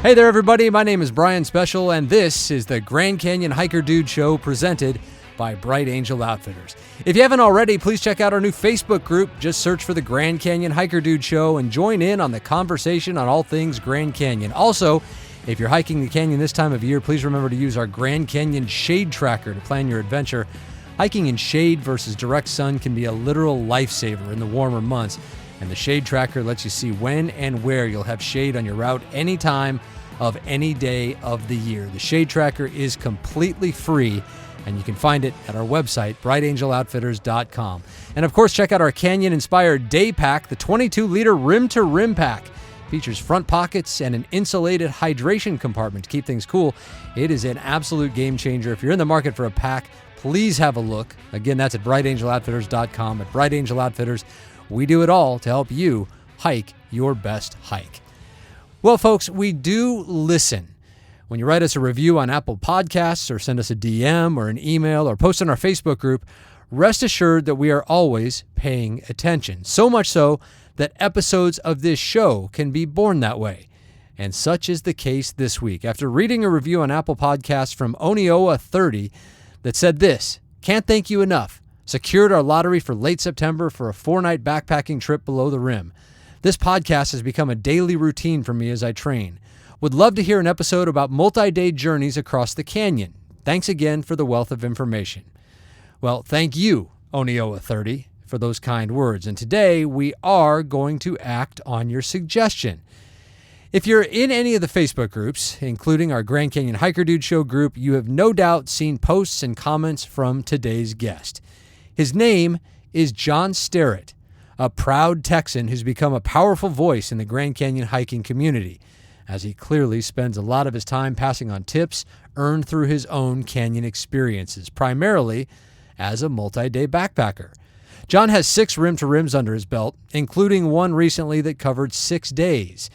Hey there, everybody. My name is Brian Special, and this is the Grand Canyon Hiker Dude Show presented by Bright Angel Outfitters. If you haven't already, please check out our new Facebook group. Just search for the Grand Canyon Hiker Dude Show and join in on the conversation on all things Grand Canyon. Also, if you're hiking the canyon this time of year, please remember to use our Grand Canyon Shade Tracker to plan your adventure. Hiking in shade versus direct sun can be a literal lifesaver in the warmer months, and the Shade Tracker lets you see when and where you'll have shade on your route anytime of any day of the year. The Shade Tracker is completely free, and you can find it at our website, brightangeloutfitters.com. And of course, check out our Canyon-inspired day pack, the 22-liter rim-to-rim pack. Features front pockets and an insulated hydration compartment to keep things cool. It is an absolute game changer. If you're in the market for a pack, please have a look. Again, that's at brightangeloutfitters.com. At Bright Angel Outfitters, we do it all to help you hike your best hike. Well, folks, we do listen. When you write us a review on Apple Podcasts or send us a DM or an email or post on our Facebook group, rest assured that we are always paying attention. So much so that episodes of this show can be born that way. And such is the case this week. After reading a review on Apple Podcasts from Onioa30 that said this: "Can't thank you enough. Secured our lottery for late September for a 4-night backpacking trip below the rim. This podcast has become a daily routine for me as I train. Would love to hear an episode about multi-day journeys across the canyon. Thanks again for the wealth of information." Well, thank you, Onioa30, for those kind words. And today we are going to act on your suggestion. If you're in any of the Facebook groups, including our Grand Canyon Hiker Dude Show group, you have no doubt seen posts and comments from today's guest. His name is John Sterrett, a proud Texan who's become a powerful voice in the Grand Canyon hiking community, as he clearly spends a lot of his time passing on tips earned through his own canyon experiences, primarily as a multi-day backpacker. John has 6 rim-to-rims under his belt, including one recently that covered 6 days,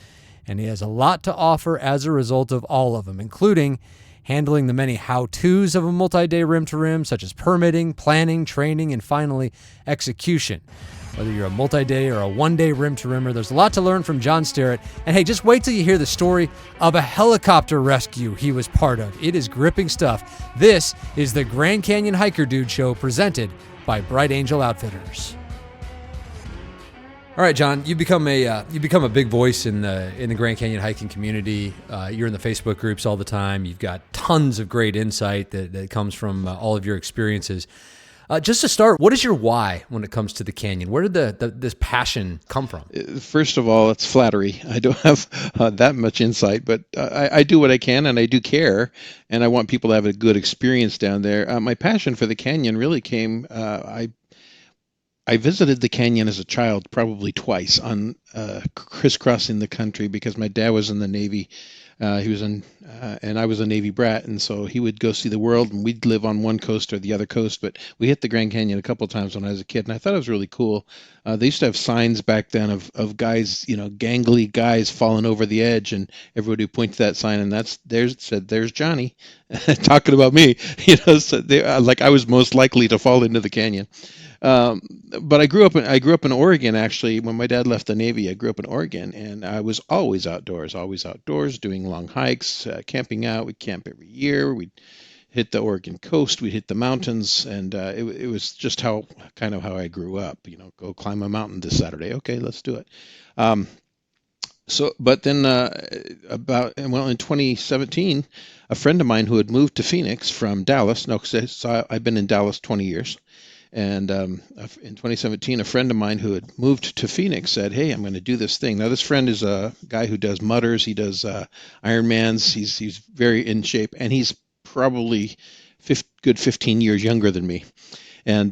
and he has a lot to offer as a result of all of them, including handling the many how-tos of a multi-day rim-to-rim, such as permitting, planning, training, and finally, execution. Whether you're a multi-day or a one-day rim-to-rimmer, there's a lot to learn from John Sterrett. And hey, just wait till you hear the story of a helicopter rescue he was part of. It is gripping stuff. This is the Grand Canyon Hiker Dude Show presented by Bright Angel Outfitters. All right, John, you become a big voice in the Grand Canyon hiking community. You're in the Facebook groups all the time. You've got tons of great insight that comes from all of your experiences. Just to start, what is your why when it comes to the canyon? Where did this passion come from? First of all, it's flattery. I don't have that much insight, but I do what I can, and I do care, and I want people to have a good experience down there. My passion for the canyon really came, I visited the canyon as a child probably twice on crisscrossing the country because my dad was in the Navy. He was in, and I was a Navy brat, and so he would go see the world, and we'd live on one coast or the other coast. But we hit the Grand Canyon a couple of times when I was a kid, and I thought it was really cool. They used to have signs back then of guys, gangly guys falling over the edge, and everybody would point to that sign, and there's Johnny, talking about me. So like I was most likely to fall into the canyon. But I grew up in Oregon, actually. When my dad left the Navy, I grew up in Oregon, and I was always outdoors, doing long hikes, camping out. We'd camp every year. We'd hit the Oregon coast. We'd hit the mountains, and it was just how I grew up. Go climb a mountain this Saturday. Okay, let's do it. But then in 2017, a friend of mine who had moved to Phoenix from Dallas. So I've been in Dallas 20 years. And in 2017, a friend of mine who had moved to Phoenix said, "Hey, I'm going to do this thing." Now, this friend is a guy who does mudders. He does Ironmans. He's very in shape, and he's probably good 15 years younger than me. And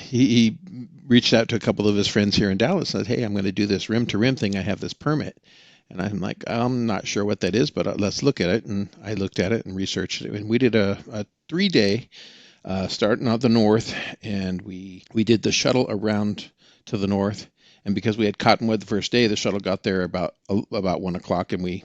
he reached out to a couple of his friends here in Dallas and said, "Hey, I'm going to do this rim-to-rim thing. I have this permit." And I'm like, "I'm not sure what that is, but let's look at it." And I looked at it and researched it. And we did a 3-day starting out the north, and we did the shuttle around to the north. And because we had Cottonwood the first day, the shuttle got there about 1 o'clock, and we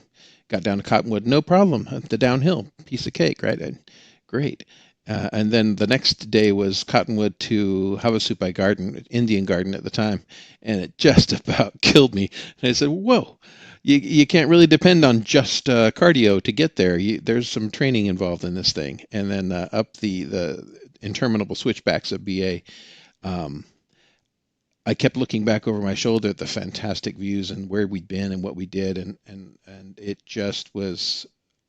got down to Cottonwood, no problem. The downhill, piece of cake, right? And great. And then the next day was Cottonwood to Havasupai Garden, Indian Garden at the time, and it just about killed me. And I said, "Whoa, you can't really depend on just cardio to get there. There's some training involved in this thing, and then up the interminable switchbacks of BA. Um, I kept looking back over my shoulder at the fantastic views and where we'd been and what we did, and it just was.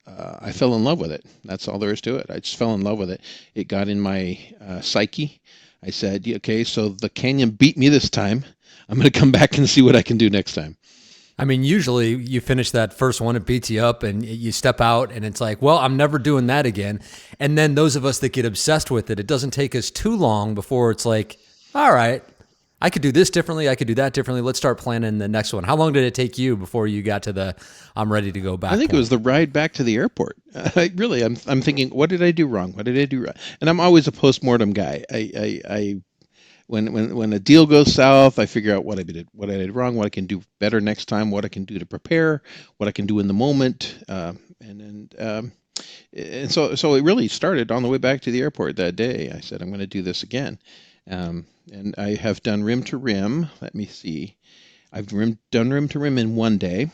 I fell in love with it. That's all there is to it. I just fell in love with it. It got in my psyche. I said, okay, so the canyon beat me this time. I'm going to come back and see what I can do next time. I mean, usually you finish that first one, it beats you up, and you step out, and it's like, well, I'm never doing that again. And then those of us that get obsessed with it, it doesn't take us too long before it's like, all right, I could do this differently, I could do that differently. Let's start planning the next one. How long did it take you before you got to the I'm ready to go back? I think point? It was the ride back to the airport. I'm thinking, what did I do wrong? What did I do right? And I'm always a postmortem guy. When a deal goes south, I figure out what I did wrong, what I can do better next time, what I can do to prepare, what I can do in the moment, and so it really started on the way back to the airport that day. I said I'm going to do this again, and I have done rim to rim. Let me see, I've done rim to rim in one day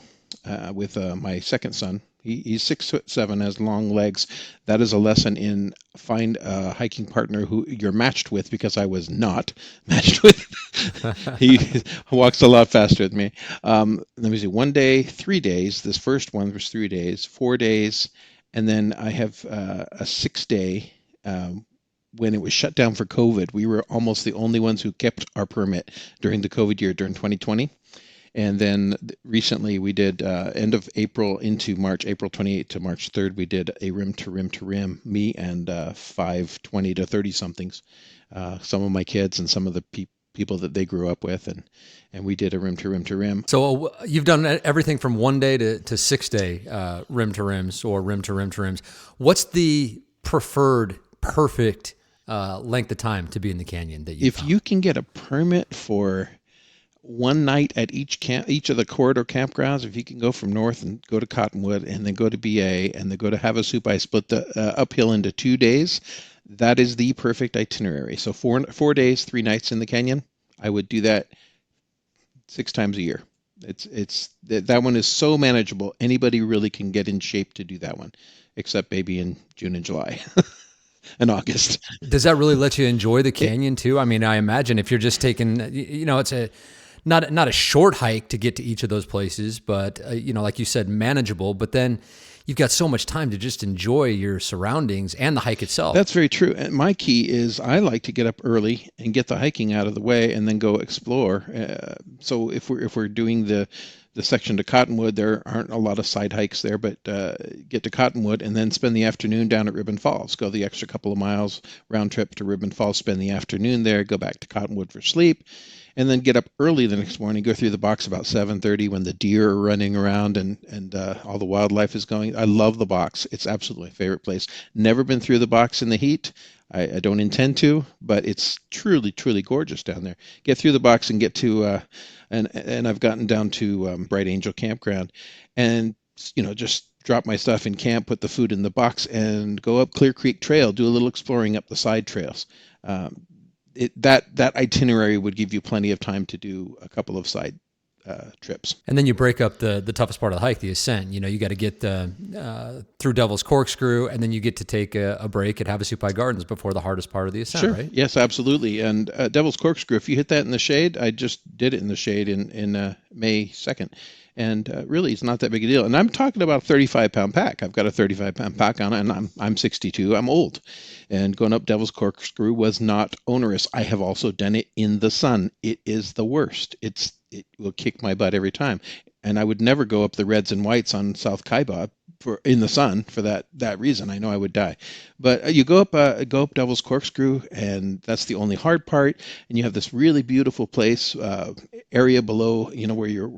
with my second son. He's 6'7", has long legs. That is a lesson in find a hiking partner who you're matched with, because I was not matched with. He walks a lot faster than me. Let me see, 1 day, 3 days. This first one was 3 days, 4 days, and then I have a 6-day. When it was shut down for COVID, we were almost the only ones who kept our permit during the COVID year, during 2020. And then recently we did end of April into March, April 28th to March 3rd, we did a rim to rim to rim, me and 5 20 to 30 somethings, some of my kids and some of the people that they grew up with, and we did a rim to rim to rim. So you've done everything from 1 day to 6 day rim to rims or rim to rim to rims. What's the preferred perfect length of time to be in the canyon that you found? You can get a permit for one night at each of the corridor campgrounds, if you can go from north and go to Cottonwood and then go to BA and then go to Havasupai, split the uphill into 2 days, that is the perfect itinerary. So 4 days, 3 nights in the canyon, I would do that 6 times a year. That one is so manageable. Anybody really can get in shape to do that one, except maybe in June and July. In August. Does that really let you enjoy the canyon too? I mean, I imagine if you're just taking, it's not a short hike to get to each of those places, but like you said, manageable. But then you've got so much time to just enjoy your surroundings and the hike itself. That's very true. And my key is I like to get up early and get the hiking out of the way and then go explore. So if we're doing the section to Cottonwood, there aren't a lot of side hikes there, but get to Cottonwood and then spend the afternoon down at Ribbon Falls. Go the extra couple of miles round trip to Ribbon Falls, spend the afternoon there, go back to Cottonwood for sleep, and then get up early the next morning, go through the box about 7:30 when the deer are running around and all the wildlife is going. I love the box. It's absolutely my favorite place. Never been through the box in the heat. I don't intend to, but it's truly, truly gorgeous down there. Get through the box and get to, and I've gotten down to Bright Angel Campground, and just drop my stuff in camp, put the food in the box, and go up Clear Creek Trail, do a little exploring up the side trails. That itinerary would give you plenty of time to do a couple of side trips. And then you break up the toughest part of the hike, the ascent. You got to get through Devil's Corkscrew, and then you get to take a break at Havasupai Gardens before the hardest part of the ascent, sure. Right? Yes, absolutely. And Devil's Corkscrew, if you hit that in the shade, I just did it in the shade in May 2nd. And really, it's not that big a deal. And I'm talking about a 35-pound pack. I've got a 35-pound pack on, and I'm 62. I'm old. And going up Devil's Corkscrew was not onerous. I have also done it in the sun. It is the worst. It will kick my butt every time. And I would never go up the reds and whites on South Kaiba in the sun for that reason. I know I would die. But you go up Devil's Corkscrew, and that's the only hard part. And you have this really beautiful place, area below, where you're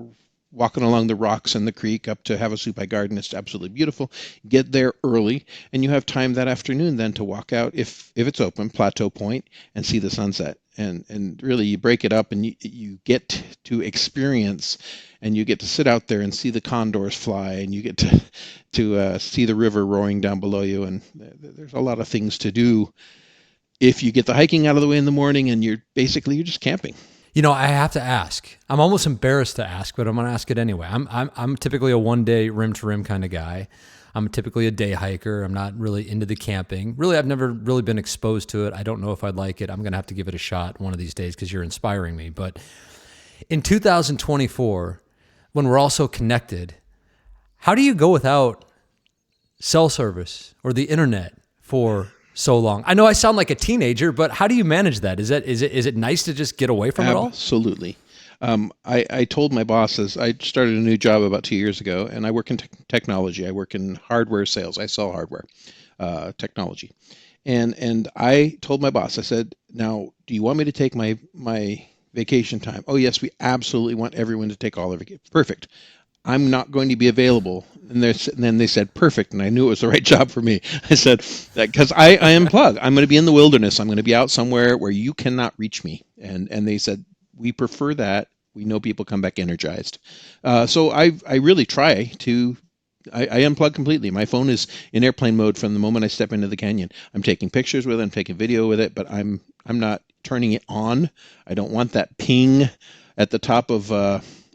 walking along the rocks and the creek up to Havasupai Garden. It's absolutely beautiful. Get there early, and you have time that afternoon then to walk out, if it's open, Plateau Point, and see the sunset. And really, you break it up, and you get to experience, and you get to sit out there and see the condors fly, and you get to see the river roaring down below you. And there's a lot of things to do if you get the hiking out of the way in the morning, and you're just camping. I have to ask. I'm almost embarrassed to ask, but I'm going to ask it anyway. I'm typically a one-day rim-to-rim kind of guy. I'm typically a day hiker. I'm not really into the camping. Really, I've never really been exposed to it. I don't know if I'd like it. I'm going to have to give it a shot one of these days because you're inspiring me. But in 2024, when we're all so connected, how do you go without cell service or the internet for so long? I know I sound like a teenager, but how do you manage that? Is it nice to just get away from it all? Absolutely. I told my bosses, I started a new job about 2 years ago, and I work in technology. I work in hardware sales. I sell hardware, technology. And I told my boss, I said, now, do you want me to take my vacation time? Oh, yes, we absolutely want everyone to take all their vacation. Perfect. I'm not going to be available. And then they said, perfect. And I knew it was the right job for me. I said, because I unplug. I'm going to be in the wilderness. I'm going to be out somewhere where you cannot reach me. And they said, we prefer that. We know people come back energized. So I really try to, I unplug completely. My phone is in airplane mode from the moment I step into the canyon. I'm taking pictures with it. I'm taking video with it, but I'm not turning it on. I don't want that ping at the top of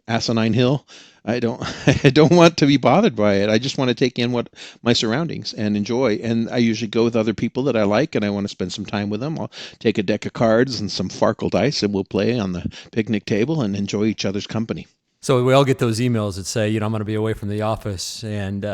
Asinine Hill. I don't want to be bothered by it. I just want to take in what my surroundings and enjoy. And I usually go with other people that I like and I want to spend some time with them. I'll take a deck of cards and some Farkle dice and we'll play on the picnic table and enjoy each other's company. So we all get those emails that say, I'm going to be away from the office and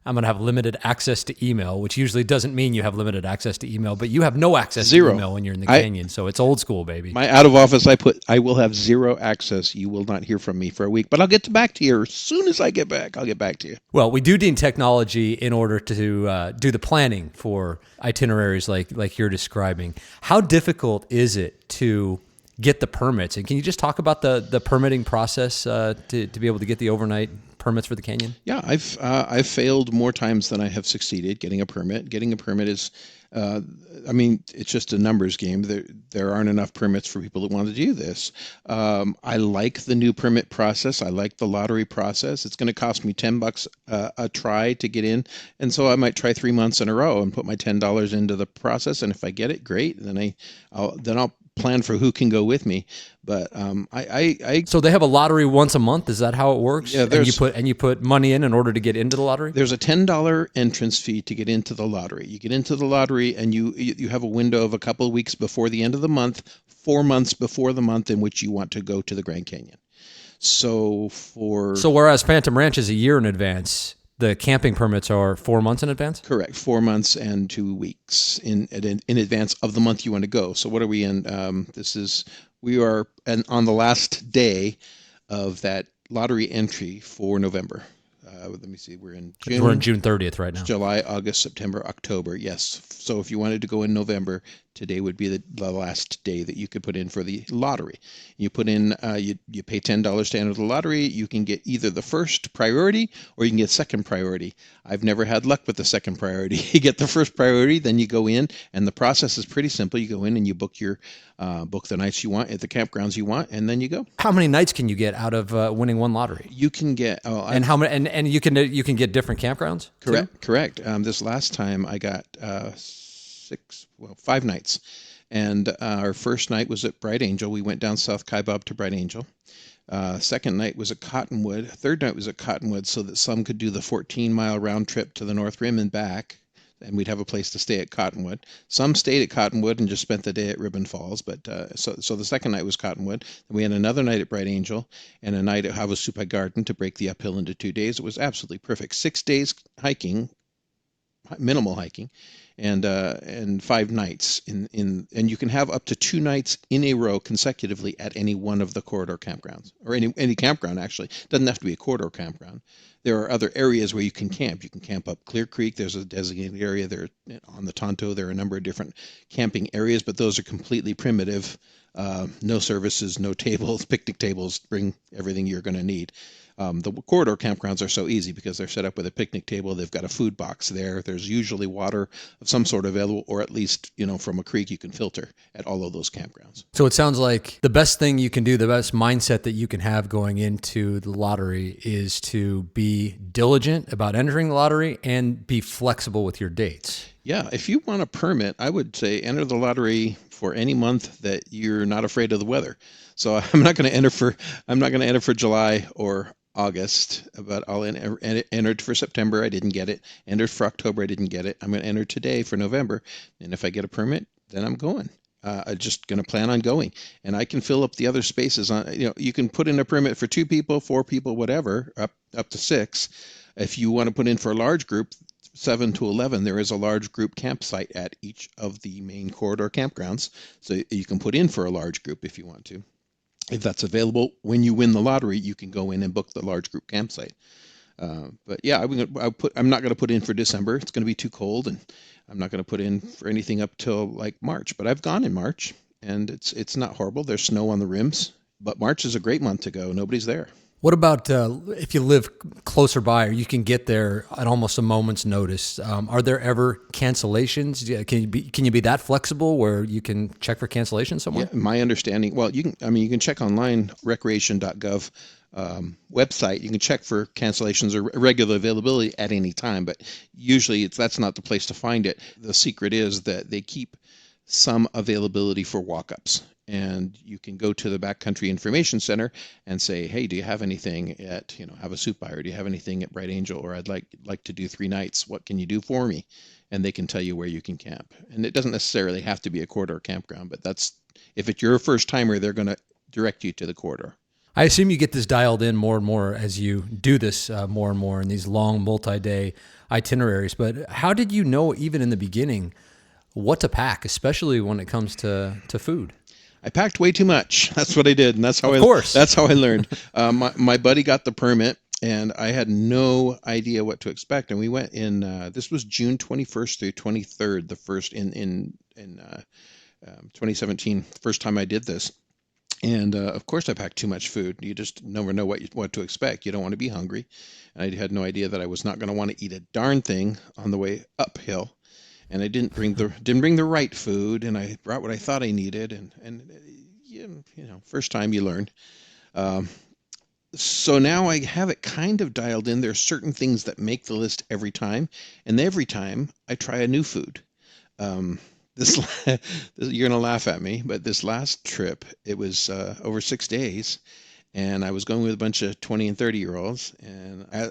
I'm going to have limited access to email, which usually doesn't mean you have limited access to email, but you have no access to email when you're in the canyon. So it's old school, baby. My out of office, I will have zero access. You will not hear from me for a week, but I'll get back to you as soon as I get back. I'll get back to you. Well, we do need technology in order to do the planning for itineraries like you're describing. How difficult is it to get the permits? And can you just talk about the permitting process to be able to get the overnight permits for the canyon? Yeah, I've failed more times than I have succeeded getting a permit. Getting a permit is, it's just a numbers game. There aren't enough permits for people that want to do this. I like the new permit process. I like the lottery process. It's going to cost me $10 a try to get in, and so I might try 3 months in a row and put my $10 into the process. And if I get it, great. Then I'll plan for who can go with me. But so they have a lottery once a month. Is that how it works? Yeah, and you put money in order to get into the lottery. There's a $10 entrance fee to get into the lottery. You get into the lottery, and you have a window of a couple of weeks before the end of the month, 4 months before the month in which you want to go to the Grand Canyon. So whereas Phantom Ranch is a year in advance, the camping permits are 4 months in advance? Correct. 4 months and 2 weeks in advance of the month you want to go. So what are we in? We are on the last day of that lottery entry for November. Let me see. We're in June. We're in June 30th right now. July, August, September, October. Yes. So if you wanted to go in November, today would be the last day that you could put in for the lottery. You put in, you pay $10 to enter the lottery. You can get either the first priority or you can get second priority. I've never had luck with the second priority. You get the first priority, then you go in, and the process is pretty simple. You go in and you book the nights you want at the campgrounds you want, and then you go. How many nights can you get out of winning one lottery? You can get and how many? And you can get different campgrounds. Correct. This last time I got 5 nights, and our first night was at Bright Angel. We went down South Kaibab to Bright Angel. Second night was at Cottonwood. Third night was at Cottonwood, so that some could do the 14-mile round trip to the North Rim and back, and we'd have a place to stay at Cottonwood. Some stayed at Cottonwood and just spent the day at Ribbon Falls, but so the second night was Cottonwood. Then we had another night at Bright Angel and a night at Havasupai Garden to break the uphill into 2 days. It was absolutely perfect. 6 days hiking, minimal hiking, and 5 nights and you can have up to 2 nights in a row consecutively at any one of the corridor campgrounds, or any campground. Actually, it doesn't have to be a corridor campground. There are other areas where you can camp. You can camp up Clear Creek. There's a designated area there on the Tonto. There are a number of different camping areas, but those are completely primitive. No services, no tables, picnic tables. Bring everything you're going to need. The corridor campgrounds are so easy because they're set up with a picnic table. They've got a food box there. There's usually water of some sort available, or at least, from a creek you can filter at all of those campgrounds. So it sounds like the best thing you can do, the best mindset that you can have going into the lottery is to be diligent about entering the lottery and be flexible with your dates. Yeah, if you want a permit, I would say enter the lottery for any month that you're not afraid of the weather. So I'm not going to enter for July or August, but I'll entered for September. I didn't get it. Entered for October. I didn't get it. I'm going to enter today for November, and if I get a permit, then I'm going. I'm just going to plan on going, and I can fill up the other spaces on. You can put in a permit for 2 people, 4 people, whatever, up to 6. If you want to put in for a large group, 7 to 11, there is a large group campsite at each of the main corridor campgrounds, so you can put in for a large group if you want to. If that's available, when you win the lottery, you can go in and book the large group campsite. But yeah, I'm not going to put in for December. It's going to be too cold, and I'm not going to put in for anything up till like March. But I've gone in March, and it's not horrible. There's snow on the rims, but March is a great month to go. Nobody's there. What about if you live closer by, or you can get there at almost a moment's notice? Are there ever cancellations? Can you be that flexible where you can check for cancellations somewhere? Yeah, my understanding. Well, you can check online, recreation.gov website. You can check for cancellations or regular availability at any time, but usually that's not the place to find it. The secret is that they keep some availability for walk-ups. And you can go to the Backcountry Information Center and say, hey, do you have anything at, Havasupai, or do you have anything at Bright Angel, or I'd like to do 3 nights. What can you do for me? And they can tell you where you can camp. And it doesn't necessarily have to be a corridor campground, but if it's your first timer, they're going to direct you to the corridor. I assume you get this dialed in more and more as you do this more and more in these long multi-day itineraries. But how did you know, even in the beginning, what to pack, especially when it comes to food? I packed way too much. That's what I did, and that's how I learned. My buddy got the permit, and I had no idea what to expect. And we went in. This was June 21st through 23rd, the first in 2017, first time I did this. And of course, I packed too much food. You just never know what to expect. You don't want to be hungry. And I had no idea that I was not going to want to eat a darn thing on the way uphill. And I didn't bring the right food, and I brought what I thought I needed, and first time you learn. So now I have it kind of dialed in. There are certain things that make the list every time, and every time I try a new food. You're gonna laugh at me, but this last trip, it was over 6 days, and I was going with a bunch of 20 and 30-year-olds, and I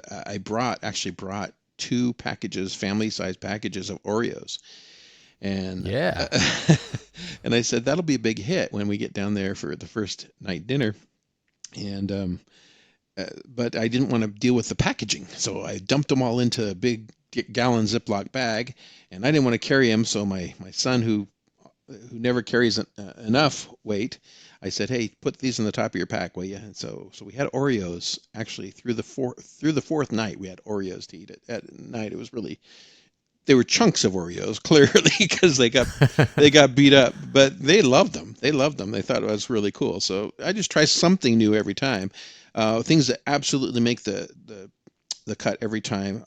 actually brought 2 packages, family-sized packages of Oreos. And yeah. And I said, that'll be a big hit when we get down there for the first night dinner. And but I didn't want to deal with the packaging. So I dumped them all into a big gallon Ziploc bag, and I didn't want to carry them. So my son, who never carries enough weight, I said, hey, put these in the top of your pack, will you? And so we had Oreos actually through the fourth night. We had Oreos to eat at night. It was really, they were chunks of Oreos, clearly, because they got beat up, but they loved them. They thought it was really cool. So I just try something new every time. Things that absolutely make the cut every time.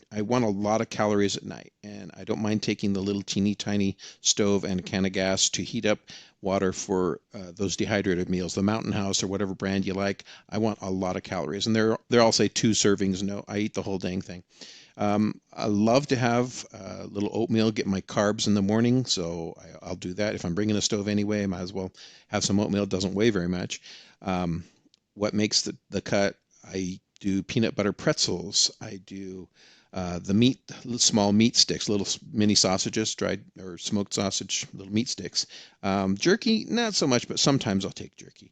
I want a lot of calories at night, and I don't mind taking the little teeny tiny stove and a can of gas to heat up water for those dehydrated meals, the Mountain House or whatever brand you like. I want a lot of calories, and they're all say 2 servings. No, I eat the whole dang thing. I love to have a little oatmeal, get my carbs in the morning, so I'll do that. If I'm bringing a stove anyway, I might as well have some oatmeal. It doesn't weigh very much. What makes the cut, I do peanut butter pretzels. I do the small meat sticks, little mini sausages, dried or smoked sausage, little meat sticks. Jerky, not so much, but sometimes I'll take jerky.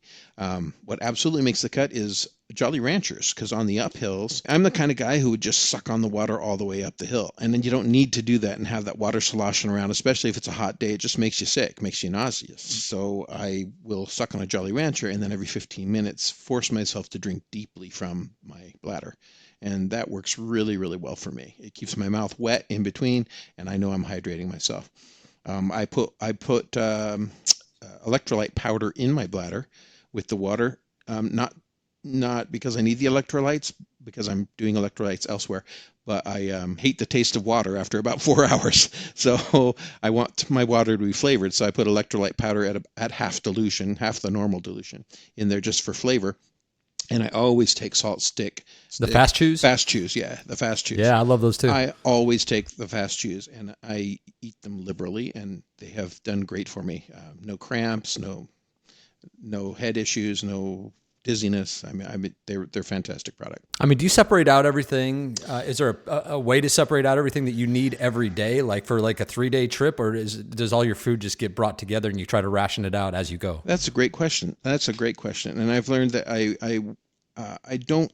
What absolutely makes the cut is Jolly Ranchers, because on the uphills, I'm the kind of guy who would just suck on the water all the way up the hill. And then you don't need to do that and have that water sloshing around, especially if it's a hot day. It just makes you sick, makes you nauseous. So I will suck on a Jolly Rancher, and then every 15 minutes, force myself to drink deeply from my bladder. And that works really, really well for me. It keeps my mouth wet in between, and I know I'm hydrating myself. I put electrolyte powder in my bladder with the water, not because I need the electrolytes, because I'm doing electrolytes elsewhere, but I hate the taste of water after about 4 hours. So I want my water to be flavored, so I put electrolyte powder at half dilution, half the normal dilution in there just for flavor. And I always take salt stick. The Fast Chews? Fast Chews, yeah, the Fast Chews. Yeah, I love those too. I always take the Fast Chews, and I eat them liberally, and they have done great for me. No cramps, no no head issues, no dizziness. I mean, they're fantastic product. I mean, do you separate out everything? Is there a way to separate out everything that you need every day, like for like a 3-day trip, or does all your food just get brought together and you try to ration it out as you go? That's a great question. That's a great question, and I've learned that I don't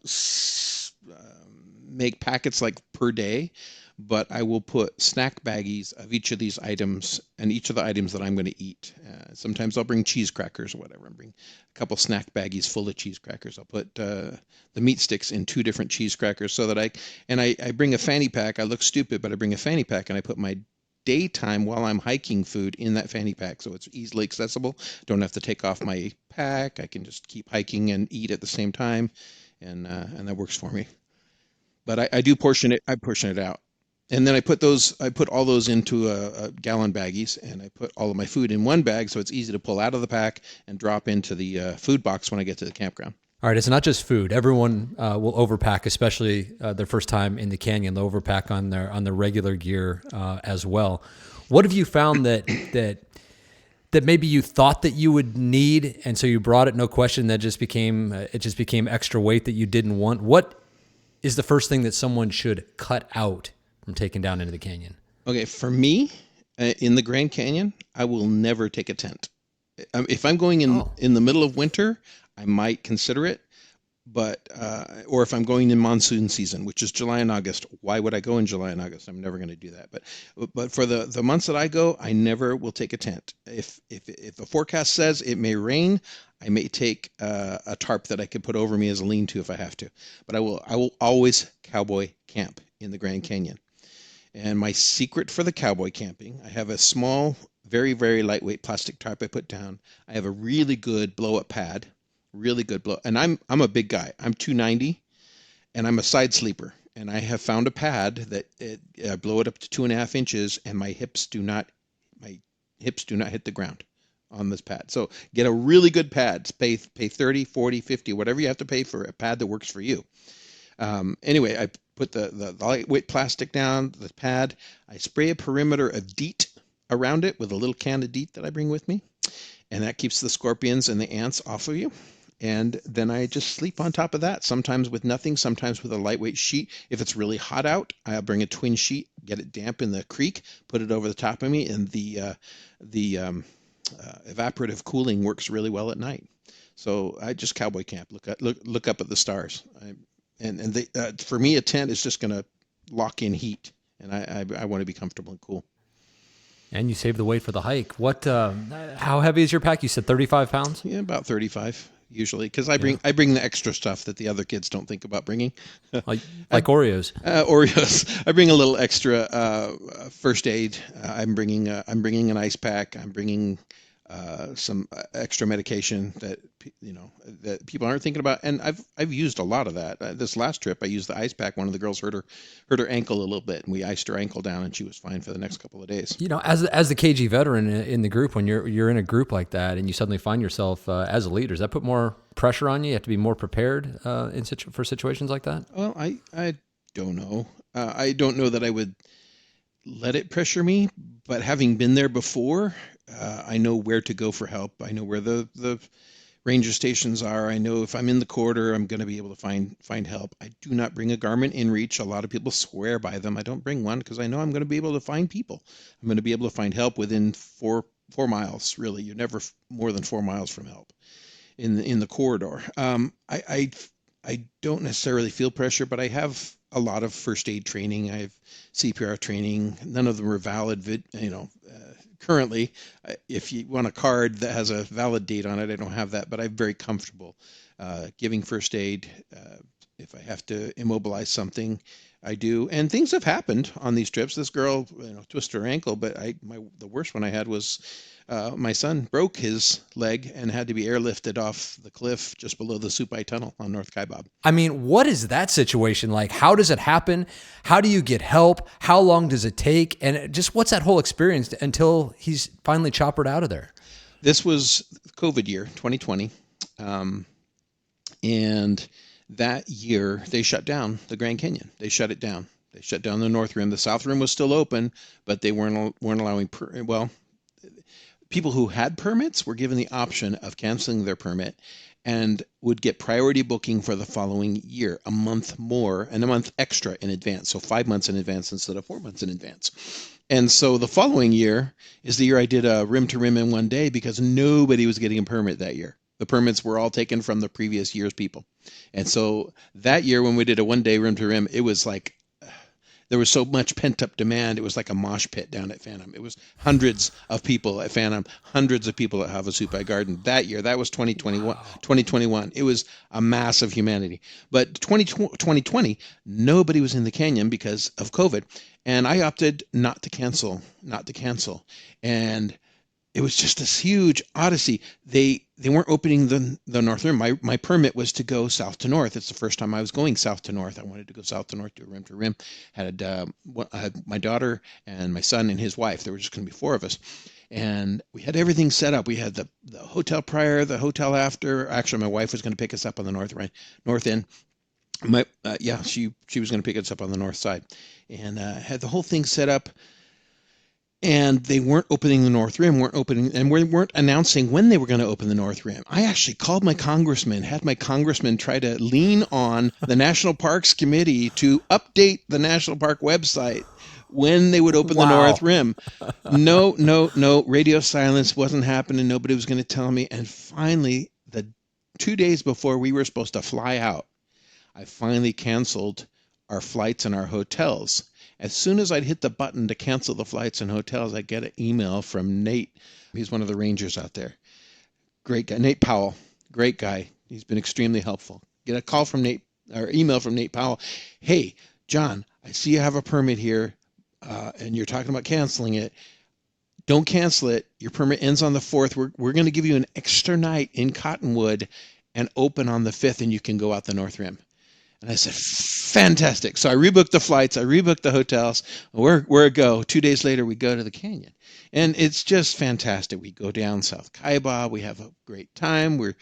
make packets like per day, but I will put snack baggies of each of these items and each of the items that I'm going to eat. Sometimes I'll bring cheese crackers or whatever. I'll bring a couple snack baggies full of cheese crackers. I'll put the meat sticks in 2 different cheese crackers so that I bring a fanny pack. I look stupid, but I bring a fanny pack and I put my daytime while I'm hiking food in that fanny pack, so it's easily accessible. Don't have to take off my pack. I can just keep hiking and eat at the same time, and that works for me. But I do portion it. I portion it out, and then I put all those into a gallon baggies, and I put all of my food in one bag, so it's easy to pull out of the pack and drop into the food box when I get to the campground. All right, it's not just food. Everyone will overpack, especially their first time in the canyon. They'll overpack on their regular gear as well. What have you found that maybe you thought that you would need, and so you brought it, no question, that just became extra weight that you didn't want? What is the first thing that someone should cut out from taking down into the canyon? Okay, for me, in the Grand Canyon, I will never take a tent. If I'm going in the middle of winter, I might consider it, but or if I'm going in monsoon season, which is July and August, why would I go in July and August? I'm never going to do that. But for the months that I go, I never will take a tent. If the forecast says it may rain, I may take a tarp that I could put over me as a lean-to if I have to. But I will always cowboy camp in the Grand Canyon. And my secret for the cowboy camping, I have a small, very, very lightweight plastic tarp I put down. I have a really good blow-up pad. Really good blow. And I'm a big guy. I'm 290 and I'm a side sleeper. And I have found a pad that blow it up to 2.5 inches and my hips do not hit the ground on this pad. So get a really good pad. Pay 30, 40, 50, whatever you have to pay for a pad that works for you. Anyway, I put the lightweight plastic down, the pad. I spray a perimeter of DEET around it with a little can of DEET that I bring with me. And that keeps the scorpions and the ants off of you. And then I just sleep on top of that, sometimes with nothing, sometimes with a lightweight sheet. If it's really hot out, I'll bring a twin sheet, get it damp in the creek, put it over the top of me, and the evaporative cooling works really well at night. So I just cowboy camp, look up at the stars. For me, a tent is just going to lock in heat, and I want to be comfortable and cool. And you save the weight for the hike. How heavy is your pack? You said 35 pounds? Yeah, about 35 usually, because I bring the extra stuff that the other kids don't think about bringing. like Oreos. Oreos. I bring a little extra first aid. I'm bringing an ice pack. I'm bringing some extra medication that people aren't thinking about, and I've used a lot of that. This last trip, I used the ice pack. One of the girls hurt her ankle a little bit, and we iced her ankle down, and she was fine for the next couple of days. As the KG veteran in the group, when you're in a group like that, and you suddenly find yourself as a leader, does that put more pressure on you? You have to be more prepared for situations like that. Well, I don't know. I don't know that I would let it pressure me, but having been there before, I know where to go for help. I know where the ranger stations are. I know if I'm in the corridor, I'm going to be able to find help. I do not bring a Garmin InReach. A lot of people swear by them. I don't bring one because I know I'm going to be able to find people. I'm going to be able to find help within 4 miles. Really, you're never more than 4 miles from help in the corridor. I don't necessarily feel pressure, but I have a lot of first aid training. I have CPR training. None of them are valid. Currently, if you want a card that has a valid date on it, I don't have that, but I'm very comfortable giving first aid. If I have to immobilize something, I do. And things have happened on these trips. This girl, twisted her ankle, but the worst one I had was my son broke his leg and had to be airlifted off the cliff just below the Supai Tunnel on North Kaibab. I mean, what is that situation like? How does it happen? How do you get help? How long does it take? And just what's that whole experience until he's finally choppered out of there? This was COVID year, 2020. And that year they shut down the Grand Canyon. They shut it down. They shut down the North Rim. The South Rim was still open, but they weren't allowing, people who had permits were given the option of canceling their permit and would get priority booking for the following year, a month more and a month extra in advance. So 5 months in advance instead of 4 months in advance. And so the following year is the year I did a rim to rim in one day because nobody was getting a permit that year. The permits were all taken from the previous year's people. And so that year when we did a 1 day rim to rim, it was like there was so much pent-up demand. It was like a mosh pit down at Phantom. It was hundreds of people at Phantom, hundreds of people at Havasupai Garden that year. That was 2021. Wow. 2021. It was a mass of humanity. But 2020, nobody was in the canyon because of COVID. And I opted not to cancel. And it was just this huge odyssey. They weren't opening the North Rim. My permit was to go south to north. It's the first time I was going south to north. I wanted to go south to north, do a rim to rim. I had my daughter and my son and his wife. There were just going to be 4 of us. And we had everything set up. We had the hotel prior, the hotel after. Actually, my wife was going to pick us up on the north end. She was going to pick us up on the north side. And had the whole thing set up. And they weren't opening the North Rim, weren't announcing when they were going to open the North Rim. I actually called my congressman, had my congressman try to lean on the National Parks Committee to update the National Park website when they would open the North Rim. No, radio silence wasn't happening. Nobody was going to tell me. And finally, the 2 days before we were supposed to fly out, I finally canceled our flights and our hotels. As soon as I'd hit the button to cancel the flights and hotels, I'd get an email from Nate. He's one of the rangers out there. Great guy. Nate Powell. Great guy. He's been extremely helpful. Get a call from Nate or email from Nate Powell. Hey, John, I see you have a permit here and you're talking about canceling it. Don't cancel it. Your permit ends on the 4th. We're going to give you an extra night in Cottonwood and open on the 5th, and you can go out the North Rim. And I said, fantastic. So I rebooked the flights. I rebooked the hotels. We're a go. 2 days later, we go to the canyon. And it's just fantastic. We go down South Kaiba. We have a great time. We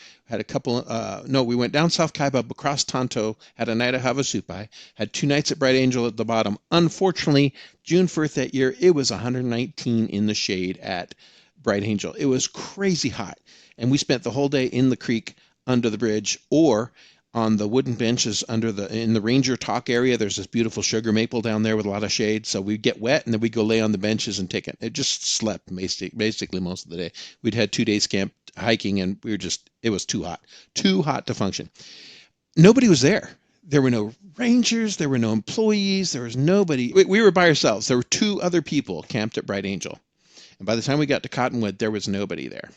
went down South Kaiba, across Tonto, had a night at Havasupai, had 2 nights at Bright Angel at the bottom. Unfortunately, June 1st that year, it was 119 in the shade at Bright Angel. It was crazy hot. And we spent the whole day in the creek under the bridge or on the wooden benches in the ranger talk area. There's this beautiful sugar maple down there with a lot of shade. So we'd get wet and then we'd go lay on the benches and take it. It just slept basically most of the day. We'd had 2 days camp hiking and it was too hot to function. Nobody was there. There were no rangers. There were no employees. There was nobody. We were by ourselves. There were 2 other people camped at Bright Angel. And by the time we got to Cottonwood, there was nobody there.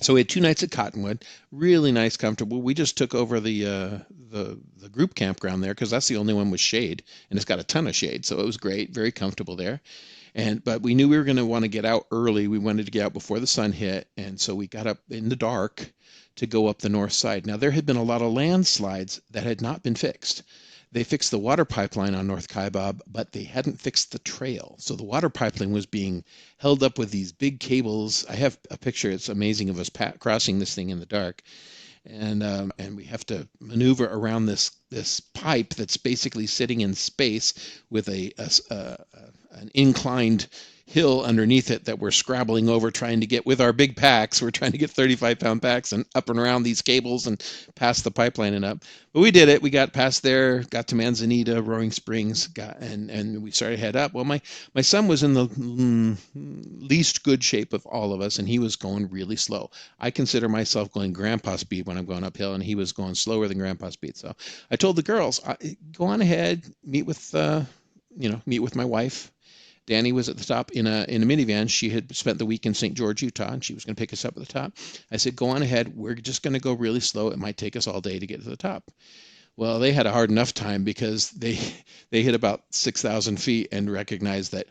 So we had 2 nights at Cottonwood, really nice, comfortable. We just took over the group campground there because that's the only one with shade, and it's got a ton of shade, so it was great, very comfortable there. But we knew we were going to want to get out early. We wanted to get out before the sun hit, and so we got up in the dark to go up the north side. Now there had been a lot of landslides that had not been fixed. They fixed the water pipeline on North Kaibab, but they hadn't fixed the trail. So the water pipeline was being held up with these big cables. I have a picture. It's amazing of us crossing this thing in the dark. And we have to maneuver around this pipe that's basically sitting in space with an inclined hill underneath it that we're scrabbling over trying to get with our big packs. We're trying to get 35-pound packs and up and around these cables and past the pipeline and up. But we did it. We got past there, got to Manzanita, Roaring Springs, and we started to head up. Well, my son was in the least good shape of all of us, and he was going really slow. I consider myself going grandpa speed when I'm going uphill, and he was going slower than grandpa speed. So I told the girls, go on ahead, meet with my wife. Danny was at the top in a minivan. She had spent the week in St. George, Utah, and she was going to pick us up at the top. I said, go on ahead. We're just going to go really slow. It might take us all day to get to the top. Well, they had a hard enough time because they hit about 6,000 feet and recognized that,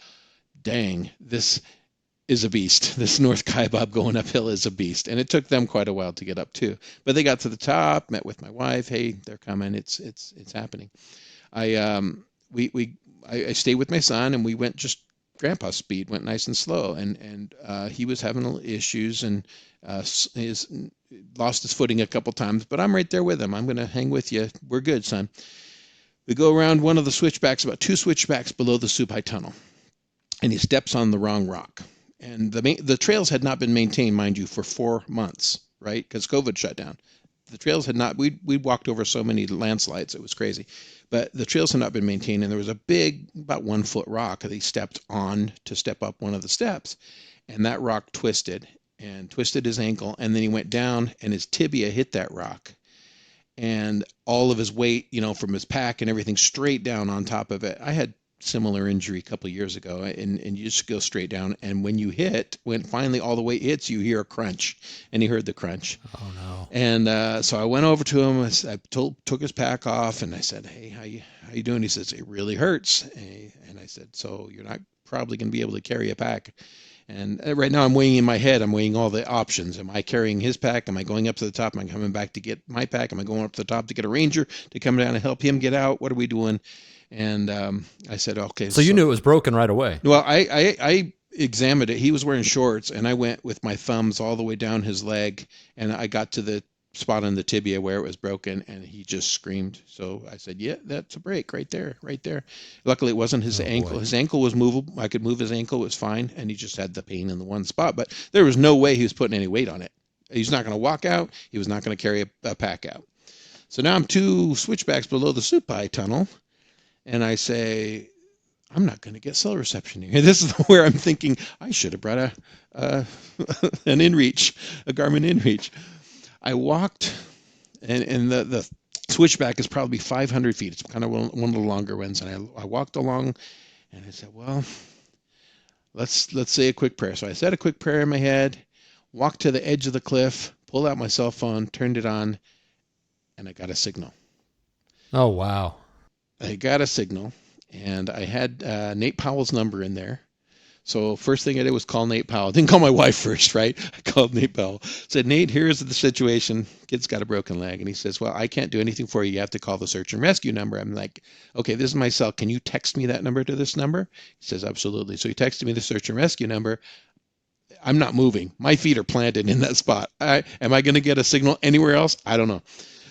dang, this is a beast. This North Kaibab going uphill is a beast. And it took them quite a while to get up too. But they got to the top, met with my wife. Hey, they're coming. It's happening. I stayed with my son, and we went just grandpa speed, went nice and slow, and he was having issues and lost his footing a couple times, but I'm right there with him. I'm going to hang with you. We're good, son. We go around one of the switchbacks, about 2 switchbacks below the Supai Tunnel, and he steps on the wrong rock. and the trails had not been maintained, mind you, for 4 months, right? Because COVID shut down. The trails had not. We walked over so many landslides, it was crazy, but the trails had not been maintained, and there was a big, about 1 foot rock that he stepped on to step up one of the steps, and that rock twisted his ankle, and then he went down, and his tibia hit that rock, and all of his weight, from his pack and everything, straight down on top of it. I had similar injury a couple of years ago, and you just go straight down, and when finally all the weight hits, you hear a crunch, and he heard the crunch. Oh no. And so I went over to him. I took his pack off, and I said, "Hey, how you doing?" He says, "It really hurts." And I said, "So you're not probably going to be able to carry a pack?" And right now I'm weighing in my head, I'm weighing all the options. Am I carrying his pack? Am I going up to the top? Am I coming back to get my pack? Am I going up to the top to get a ranger to come down and help him get out? What are we doing? And I said, okay. So you knew it was broken right away. Well, I examined it. He was wearing shorts, and I went with my thumbs all the way down his leg, and I got to the spot on the tibia where it was broken, and he just screamed. So I said, yeah, that's a break right there. Luckily, it wasn't his ankle. Boy. His ankle was movable. I could move his ankle. It was fine, and he just had the pain in the one spot. But there was no way he was putting any weight on it. He's not going to walk out. He was not going to carry a pack out. So now I'm 2 switchbacks below the Supai tunnel, and I say, I'm not going to get cell reception here. This is where I'm thinking I should have brought an InReach, a Garmin InReach. I walked, and the switchback is probably 500 feet. It's kind of one of the longer ones. And I walked along, and I said, well, let's say a quick prayer. So I said a quick prayer in my head, walked to the edge of the cliff, pulled out my cell phone, turned it on, and I got a signal. Oh, wow. I got a signal, and I had Nate Powell's number in there. So first thing I did was call Nate Powell. I didn't call my wife first, right? I called Nate Powell. Said, Nate, here's the situation. Kid's got a broken leg. And he says, well, I can't do anything for you. You have to call the search and rescue number. I'm like, okay, this is my cell. Can you text me that number to this number? He says, absolutely. So he texted me the search and rescue number. I'm not moving. My feet are planted in that spot. Am I going to get a signal anywhere else? I don't know.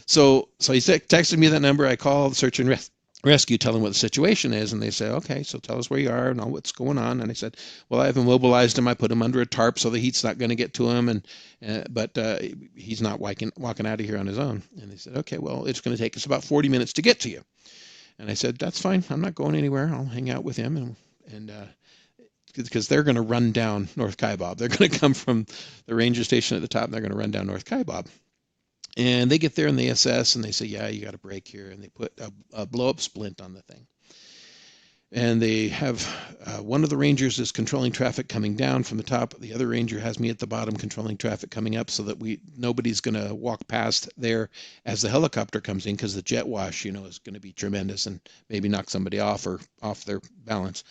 So he texted me that number. I called the search and rescue, tell them what the situation is, and they say, okay, so tell us where you are and all what's going on. And I said, well, I've immobilized him. I put him under a tarp so the heat's not going to get to him, but he's not walking out of here on his own. And they said, okay, well, it's going to take us about 40 minutes to get to you. And I said, that's fine. I'm not going anywhere. I'll hang out with him, and because they're going to run down North Kaibab. They're going to come from the ranger station at the top, and they're going to run down North Kaibab. And they get there and they assess, and they say, yeah, you got a break here. And they put a blow-up splint on the thing. And they have one of the rangers is controlling traffic coming down from the top. The other ranger has me at the bottom controlling traffic coming up so that nobody's going to walk past there as the helicopter comes in, because the jet wash, is going to be tremendous and maybe knock somebody off their balance.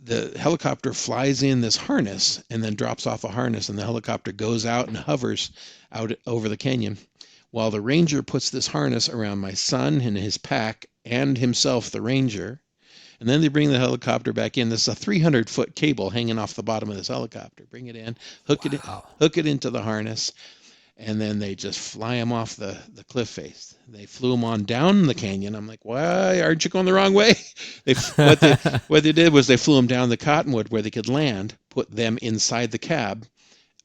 The helicopter flies in this harness and then drops off a harness, and the helicopter goes out and hovers out over the canyon while the ranger puts this harness around my son and his pack and himself, the ranger. And then they bring the helicopter back in. There's a 300-foot cable hanging off the bottom of this helicopter. Bring it in, hook it into the harness, and then they just fly him off the cliff face. They flew him on down the canyon. I'm like, why aren't you going the wrong way? What they did was they flew him down the cottonwood where they could land, put them inside the cab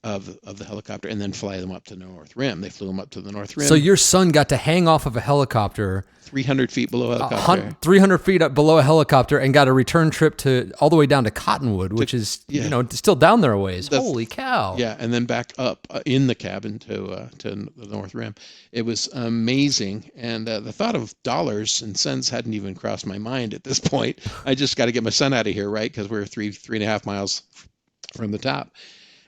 of the helicopter, and then fly them up to the North Rim. They flew them up to the North Rim. So your son got to hang off of a helicopter 300 feet below a helicopter. 300 feet up below a helicopter, and got a return trip all the way down to Cottonwood, which is still down there a ways. Holy cow! Yeah, and then back up in the cabin to the North Rim. It was amazing, and the thought of dollars and cents hadn't even crossed my mind at this point. I just got to get my son out of here, right? Because we're 3.5 miles from the top.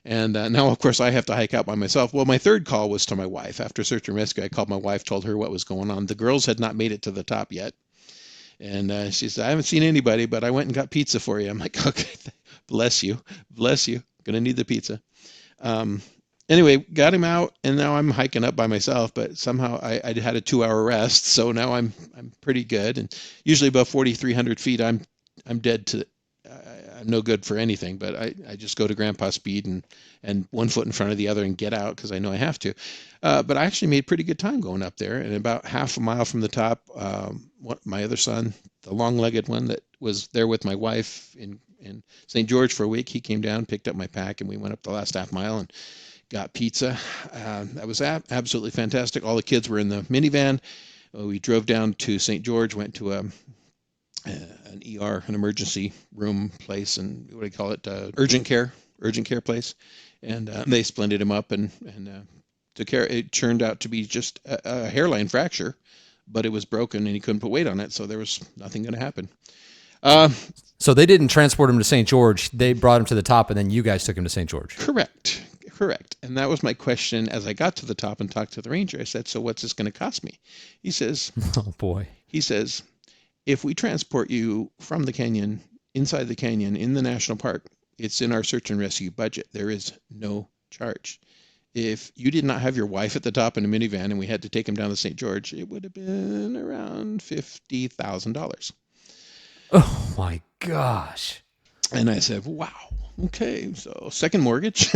And now, of course, I have to hike out by myself. Well, my third call was to my wife. After search and rescue, I called my wife, told her what was going on. The girls had not made it to the top yet. And she said, I haven't seen anybody, but I went and got pizza for you. I'm like, okay, bless you. Going to need the pizza. Anyway, got him out, and now I'm hiking up by myself, but somehow I had a 2-hour rest, so now I'm pretty good. And usually above 4,300 feet, I'm dead to I'm no good for anything, but I just go to grandpa speed and 1 foot in front of the other and get out because I know I have to. But I actually made pretty good time going up there, and about half a mile from the top, my other son, the long-legged one that was there with my wife in in St. George for a week. He came down, picked up my pack, and we went up the last half mile and got pizza. That was absolutely fantastic. All the kids were in the minivan. We drove down to St. George, went to an ER, an emergency room place, and what do you call it? Urgent care place. And they splinted him up and took care. It turned out to be just a hairline fracture, but it was broken and he couldn't put weight on it, so there was nothing going to happen. So they didn't transport him to St. George. They brought him to the top, and then you guys took him to St. George. Correct. And that was my question as I got to the top and talked to the ranger. I said, so what's this going to cost me? He says, oh, boy. He says, if we transport you from the canyon, inside the canyon, in the national park, it's in our search and rescue budget. There is no charge. If you did not have your wife at the top in a minivan and we had to take him down to St. George, it would have been around $50,000. Oh, my gosh. And I said, wow. Okay, so second mortgage.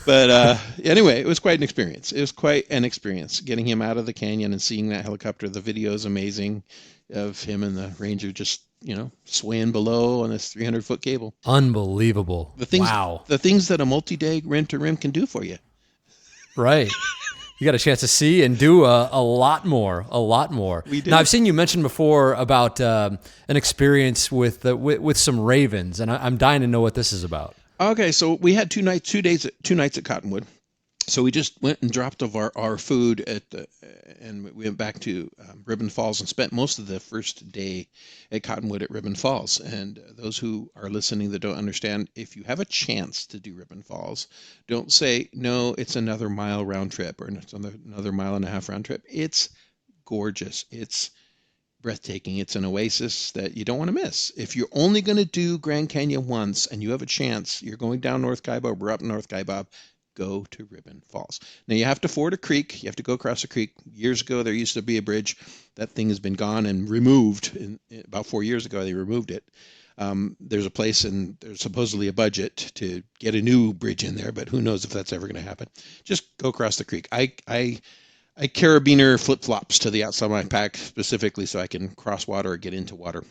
But anyway, it was quite an experience. It was quite an experience getting him out of the canyon and seeing that helicopter. The video is amazing of him and the ranger just, swaying below on this 300-foot cable. Unbelievable. Wow. The things that a multi-day rim-to-rim can do for you. Right. You got a chance to see and do a lot more. We did. Now, I've seen you mention before about an experience with some ravens, and I'm dying to know what this is about. Okay, so we had 2 nights at Cottonwood. So we just went and dropped off our food and we went back to Ribbon Falls and spent most of the first day at Cottonwood at Ribbon Falls. And those who are listening that don't understand, if you have a chance to do Ribbon Falls, don't say, no, it's another mile round trip or it's another mile and a half round trip. It's gorgeous. It's breathtaking. It's an oasis that you don't want to miss. If you're only going to do Grand Canyon once and you have a chance, you're going down North Kaibab, we're up North Kaibab, go to Ribbon Falls. Now you have to ford a creek. You have to go across a creek. Years ago, there used to be a bridge. That thing has been gone and removed. About 4 years ago, they removed it. There's a place and there's supposedly a budget to get a new bridge in there, but who knows if that's ever going to happen. Just go across the creek. I carabiner flip-flops to the outside of my pack specifically so I can cross water or get into water.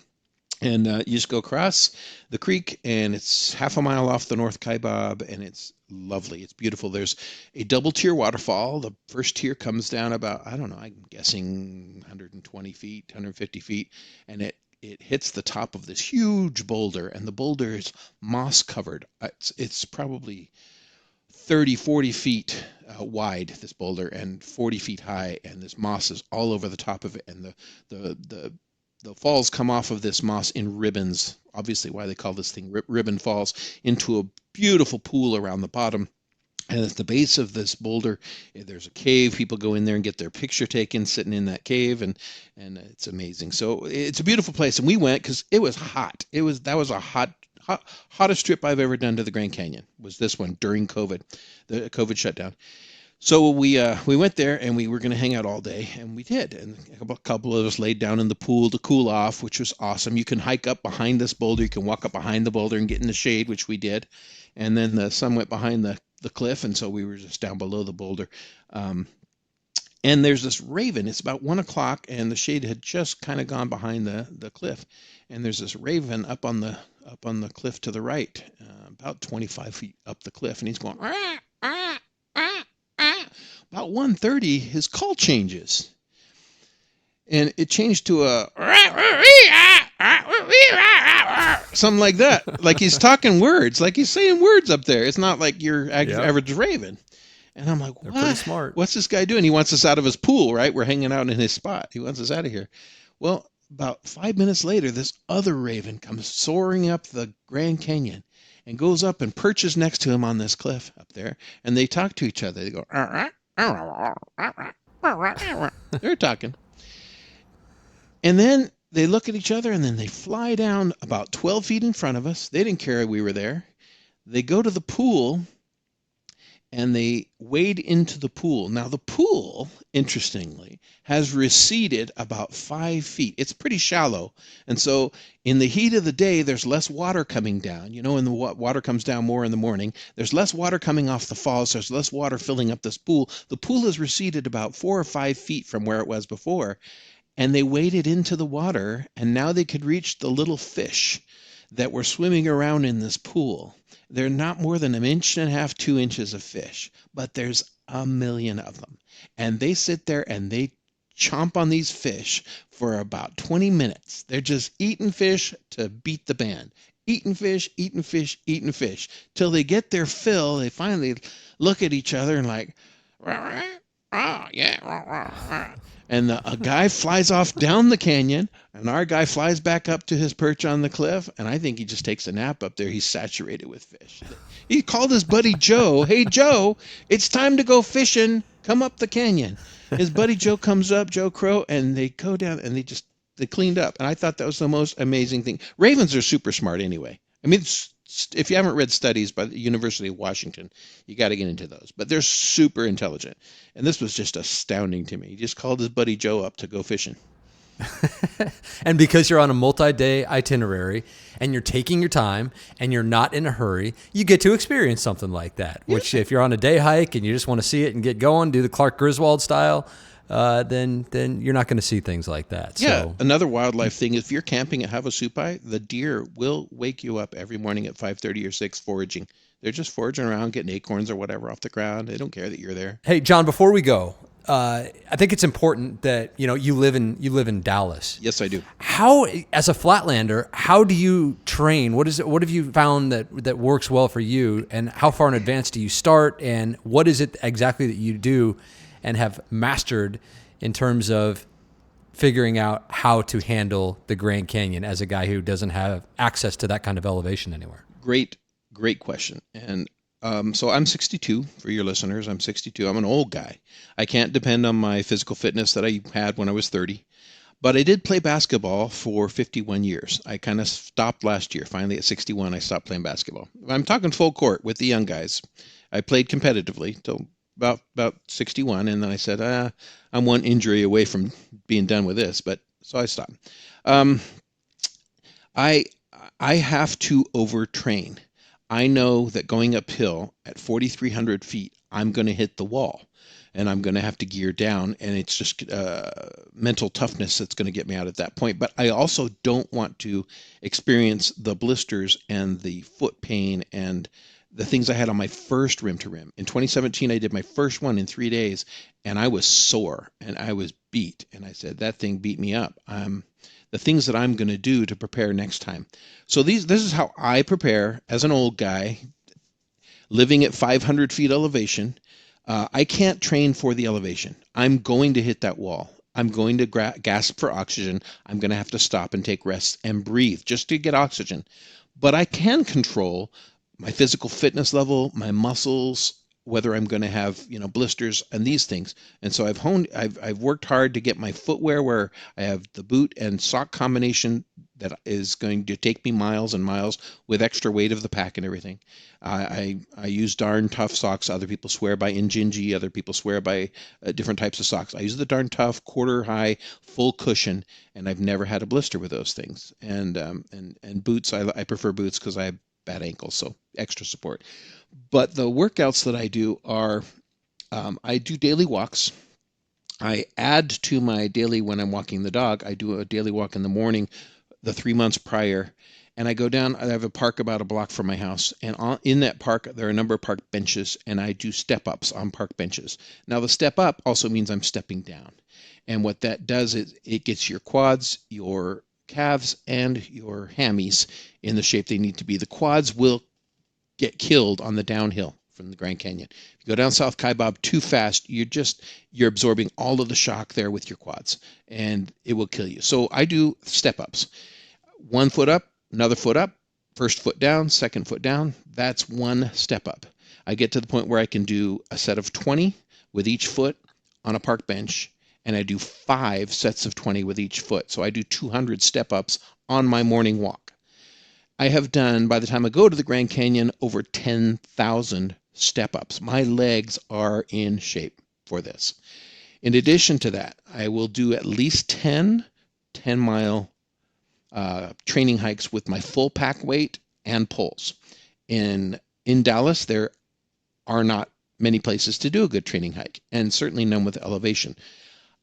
And you just go across the creek, and it's half a mile off the North Kaibab, and it's lovely. It's beautiful. There's a double-tier waterfall. The first tier comes down about, I don't know, I'm guessing 120 feet, 150 feet, and it hits the top of this huge boulder, and the boulder is moss-covered. It's probably 30, 40 feet wide, this boulder, and 40 feet high, and this moss is all over the top of it, and the falls come off of this moss in ribbons, obviously why they call this thing Ribbon Falls, into a beautiful pool around the bottom. And at the base of this boulder, there's a cave. People go in there and get their picture taken sitting in that cave, and it's amazing. So it's a beautiful place. And we went because it was hot. That was a hottest trip I've ever done to the Grand Canyon, was this one during COVID, the COVID shutdown. So we went there, and we were going to hang out all day, and we did. And a couple of us laid down in the pool to cool off, which was awesome. You can hike up behind this boulder. You can walk up behind the boulder and get in the shade, which we did. And then the sun went behind the cliff, and so we were just down below the boulder. And there's this raven. It's about 1 o'clock, and the shade had just kind of gone behind the cliff. And there's this raven up on the cliff to the right, about 25 feet up the cliff, and he's going, "Rah, rah, rah." About 1:30, his call changes, and it changed to a something like that, like he's talking words, like he's saying words up there. It's not like your average raven. And I'm like, what? They're pretty smart. What's this guy doing? He wants us out of his pool, right? We're hanging out in his spot. He wants us out of here. Well, about 5 minutes later, this other raven comes soaring up the Grand Canyon and goes up and perches next to him on this cliff up there, and they talk to each other. They go, they're talking. And then they look at each other, and then they fly down about 12 feet in front of us. They didn't care we were there. They go to the pool, and they wade into the pool. Now, the pool, interestingly, has receded about 5 feet. It's pretty shallow. And so in the heat of the day, there's less water coming down. And the water comes down more in the morning. There's less water coming off the falls. There's less water filling up this pool. The pool has receded about 4 or 5 feet from where it was before. And they waded into the water, and now they could reach the little fish that were swimming around in this pool. They're not more than 1.5 inches, 2 inches of fish, but there's a million of them. And they sit there and they chomp on these fish for about 20 minutes. They're just eating fish to beat the band. Eating fish, eating fish, eating fish. Till they get their fill, they finally look at each other and like, rah, rah, yeah, rah, rah, rah. And a guy flies off down the canyon, and our guy flies back up to his perch on the cliff, and I think he just takes a nap up there. He's saturated with fish. He called his buddy Joe. Hey, Joe, it's time to go fishing. Come up the canyon. His buddy Joe comes up, Joe Crow, and they go down, and they cleaned up. And I thought that was the most amazing thing. Ravens are super smart anyway. I mean, if you haven't read studies by the University of Washington, you got to get into those. But they're super intelligent. And this was just astounding to me. He just called his buddy Joe up to go fishing. And because you're on a multi-day itinerary and you're taking your time and you're not in a hurry, you get to experience something like that. Which, if you're on a day hike and you just want to see it and get going, do the Clark Griswold style, then you're not going to see things like that. Yeah, So, another wildlife thing, if you're camping at Havasupai, the deer will wake you up every morning at 5:30 or 6 foraging. They're just foraging around, getting acorns or whatever off the ground. They don't care that you're there. hey, John, before we go, I think it's important that you live in Dallas. Yes, I do. How, as a Flatlander, how do you train? What have you found that works well for you, and how far in advance do you start, and what is it exactly that you do and have mastered in terms of figuring out how to handle the Grand Canyon as a guy who doesn't have access to that kind of elevation anywhere? Great question. And so I'm 62 for your listeners. I'm 62. I'm an old guy. I can't depend on my physical fitness that I had when I was 30. But I did play basketball for 51 years. I kind of stopped last year. Finally, at 61, I stopped playing basketball. I'm talking full court with the young guys. I played competitively till about 61, and then I said, I'm one injury away from being done with this. But so I stopped. I have to overtrain. I know that going uphill at 4,300 feet, I'm going to hit the wall, and I'm going to have to gear down, and it's just mental toughness that's going to get me out at that point. But I also don't want to experience the blisters and the foot pain and the things I had on my first rim to rim. In 2017, I did my first one in 3 days, and I was sore, and I was beat, and I said, that thing beat me up. The things that I'm going to do to prepare next time. So this is how I prepare as an old guy living at 500 feet elevation. I can't train for the elevation. I'm going to hit that wall. I'm going to gasp for oxygen. I'm going to have to stop and take rests and breathe just to get oxygen. But I can control my physical fitness level, my muscles, whether I'm going to have, blisters and these things. And so I've worked hard to get my footwear where I have the boot and sock combination that is going to take me miles and miles with extra weight of the pack and everything. I use darn tough socks. Other people swear by Injinji. Other people swear by different types of socks. I use the darn tough, quarter high, full cushion, and I've never had a blister with those things. And boots, I prefer boots because I have bad ankles, so extra support. But the workouts that I do are, I do daily walks. I add to my daily when I'm walking the dog. I do a daily walk in the morning, the 3 months prior, and I go down. I have a park about a block from my house, and in that park there are a number of park benches, and I do step ups on park benches. Now the step up also means I'm stepping down, and what that does is it gets your quads, your calves, and your hammies in the shape they need to be. The quads will get killed on the downhill from the Grand Canyon. If you go down South Kaibab too fast, you're absorbing all of the shock there with your quads, and it will kill you. So I do step ups. 1 foot up, another foot up, first foot down, second foot down. That's one step up. I get to the point where I can do a set of 20 with each foot on a park bench, and I do 5 sets of 20 with each foot. So I do 200 step ups on my morning walk. I have done, by the time I go to the Grand Canyon, over 10,000 step-ups. My legs are in shape for this. In addition to that, I will do at least 10-mile training hikes with my full pack weight and poles. In Dallas, there are not many places to do a good training hike, and certainly none with elevation.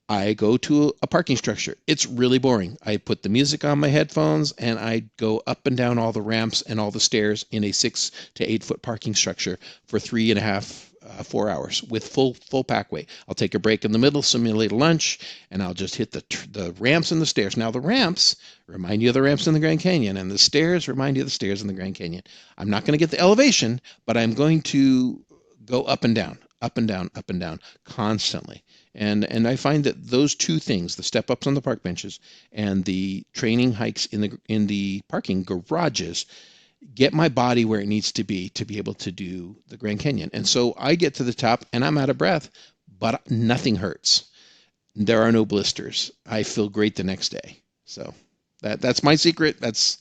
I go to a parking structure. It's really boring. I put the music on my headphones and I go up and down all the ramps and all the stairs in a 6 to 8 foot parking structure for 3.5, 4 hours with full pack weight. I'll take a break in the middle, simulate a lunch, and I'll just hit the ramps and the stairs. Now the ramps remind you of the ramps in the Grand Canyon, and the stairs remind you of the stairs in the Grand Canyon. I'm not going to get the elevation, but I'm going to go up and down, up and down, up and down constantly. And I find that those two things, the step ups on the park benches and the training hikes in the parking garages, get my body where it needs to be able to do the Grand Canyon. And so I get to the top and I'm out of breath, but nothing hurts. There are no blisters. I feel great the next day. So that's my secret. That's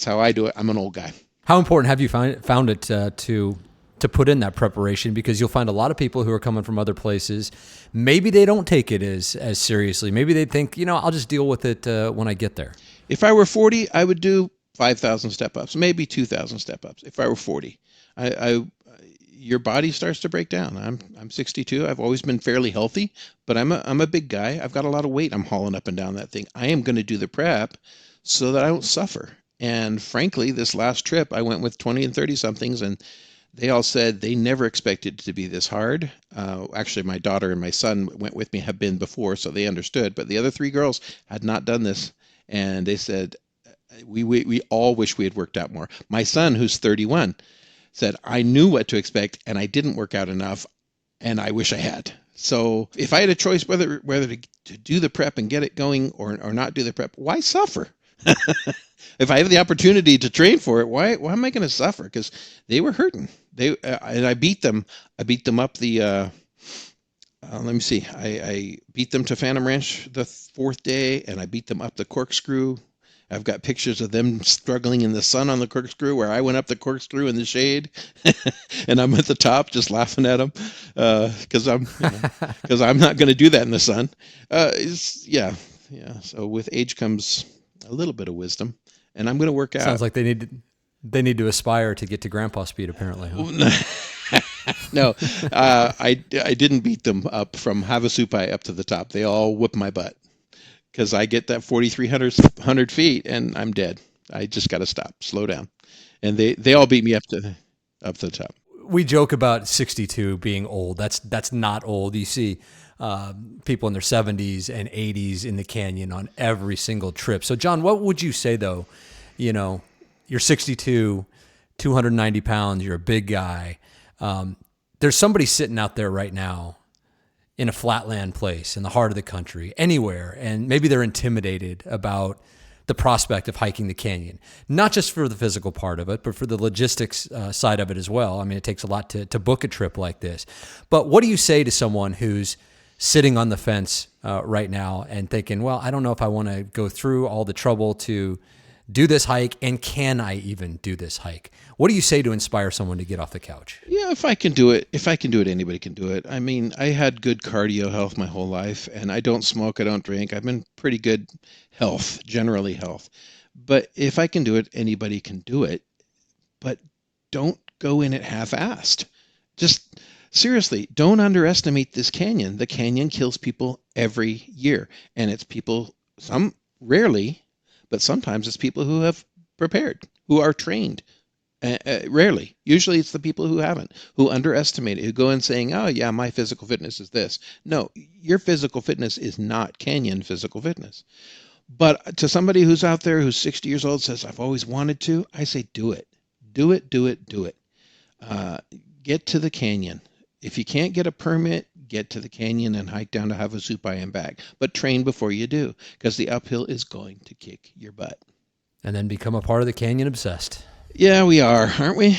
how I do it. I'm an old guy. How important have you found it to put in that preparation? Because you'll find a lot of people who are coming from other places, maybe they don't take it as seriously. Maybe they think, I'll just deal with it when I get there. If I were 40, I would do 5,000 step-ups, maybe 2,000 step-ups. If I were 40, your body starts to break down. I'm 62. I've always been fairly healthy, but I'm a big guy. I've got a lot of weight I'm hauling up and down that thing. I am going to do the prep so that I don't suffer. And frankly, this last trip, I went with 20 and 30-somethings, and they all said they never expected it to be this hard. Actually, my daughter and my son went with me, have been before, so they understood. But the other 3 girls had not done this, and they said, we all wish we had worked out more. My son, who's 31, said, I knew what to expect, and I didn't work out enough, and I wish I had. So if I had a choice whether to do the prep and get it going or not do the prep, why suffer? If I have the opportunity to train for it, why am I going to suffer? Because they were hurting. And I beat them. I beat them up the. Let me see. I beat them to Phantom Ranch the 4th day, and I beat them up the Corkscrew. I've got pictures of them struggling in the sun on the Corkscrew, where I went up the Corkscrew in the shade, and I'm at the top just laughing at them because I'm not going to do that in the sun. Yeah. So with age comes a little bit of wisdom, and I'm going to work out. Sounds like they need to aspire to get to grandpa speed, apparently. Huh? No, I didn't beat them up from Havasupai up to the top. They all whip my butt because I get that 4,300 feet and I'm dead. I just got to stop, slow down, and they all beat me up to the top. We joke about 62 being old. That's not old. You see people in their 70s and 80s in the canyon on every single trip. So, John, what would you say, though? You're 62, 290 pounds, you're a big guy. There's somebody sitting out there right now in a flatland place in the heart of the country, anywhere, and maybe they're intimidated about the prospect of hiking the canyon, not just for the physical part of it, but for the logistics side of it as well. I mean, it takes a lot to book a trip like this. But what do you say to someone who's sitting on the fence right now and thinking, well, I don't know if I want to go through all the trouble to do this hike, and can I even do this hike? What do you say to inspire someone to get off the couch? Yeah, if I can do it, anybody can do it. I mean, I had good cardio health my whole life, and I don't smoke, I don't drink. I've been pretty good health, generally health. But if I can do it, anybody can do it. But don't go in it half-assed. Just seriously, don't underestimate this canyon. The canyon kills people every year, and it's people, some rarely, but sometimes it's people who have prepared, who are trained. Rarely. Usually it's the people who haven't, who underestimate it, who go in saying, oh, yeah, my physical fitness is this. No, your physical fitness is not canyon physical fitness. But to somebody who's out there who's 60 years old says, I've always wanted to, I say, do it. Do it, do it, do it. Get to the canyon. If you can't get a permit, get to the canyon and hike down to Havasupai and back. But train before you do, because the uphill is going to kick your butt. And then become a part of the Canyon Obsessed. Yeah, we are, aren't we?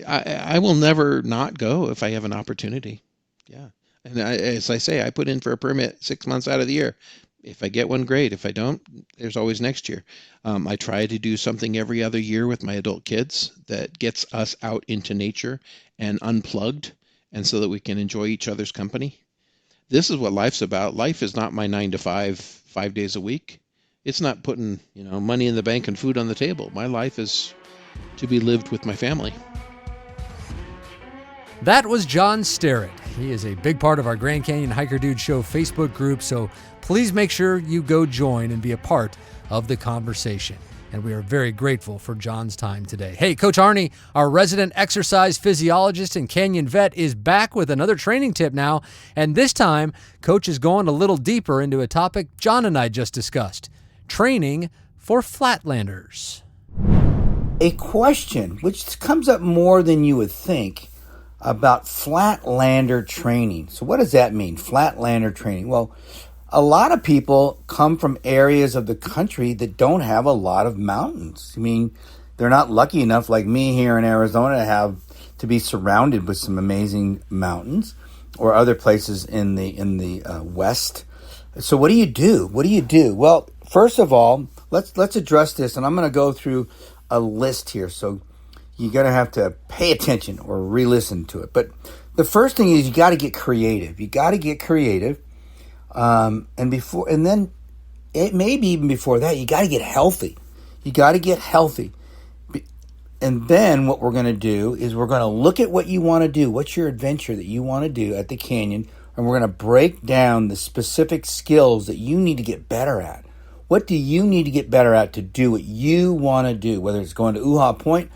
I will never not go if I have an opportunity. Yeah. And as I say, I put in for a permit 6 months out of the year. If I get one, great. If I don't, there's always next year. I try to do something every other year with my adult kids that gets us out into nature and unplugged, and so that we can enjoy each other's company. This is what life's about. Life is not my 9 to 5, 5 days a week. It's not putting, money in the bank and food on the table. My life is to be lived with my family. That was John Sterrett. He is a big part of our Grand Canyon Hiker Dude Show Facebook group, so please make sure you go join and be a part of the conversation. And we are very grateful for John's time today. Hey, Coach Arnie, our resident exercise physiologist and canyon vet, is back with another training tip now. And this time, Coach is going a little deeper into a topic John and I just discussed: training for flatlanders. A question which comes up more than you would think about Flatlander training. So what does that mean, Flatlander training? Well, a lot of people come from areas of the country that don't have a lot of mountains. I mean, they're not lucky enough like me here in Arizona to be surrounded with some amazing mountains, or other places in the West. So what do you do? What do you do? Well, first of all, let's address this, and I'm going to go through a list here. So you're going to have to pay attention or re-listen to it. But the first thing is you got to get creative. You got to get creative. And then it maybe even before that, you got to get healthy. You got to get healthy. And then what we're going to do is we're going to look at what you want to do. What's your adventure that you want to do at the canyon? And we're going to break down the specific skills that you need to get better at. What do you need to get better at to do what you want to do? Whether it's going to Uha Point,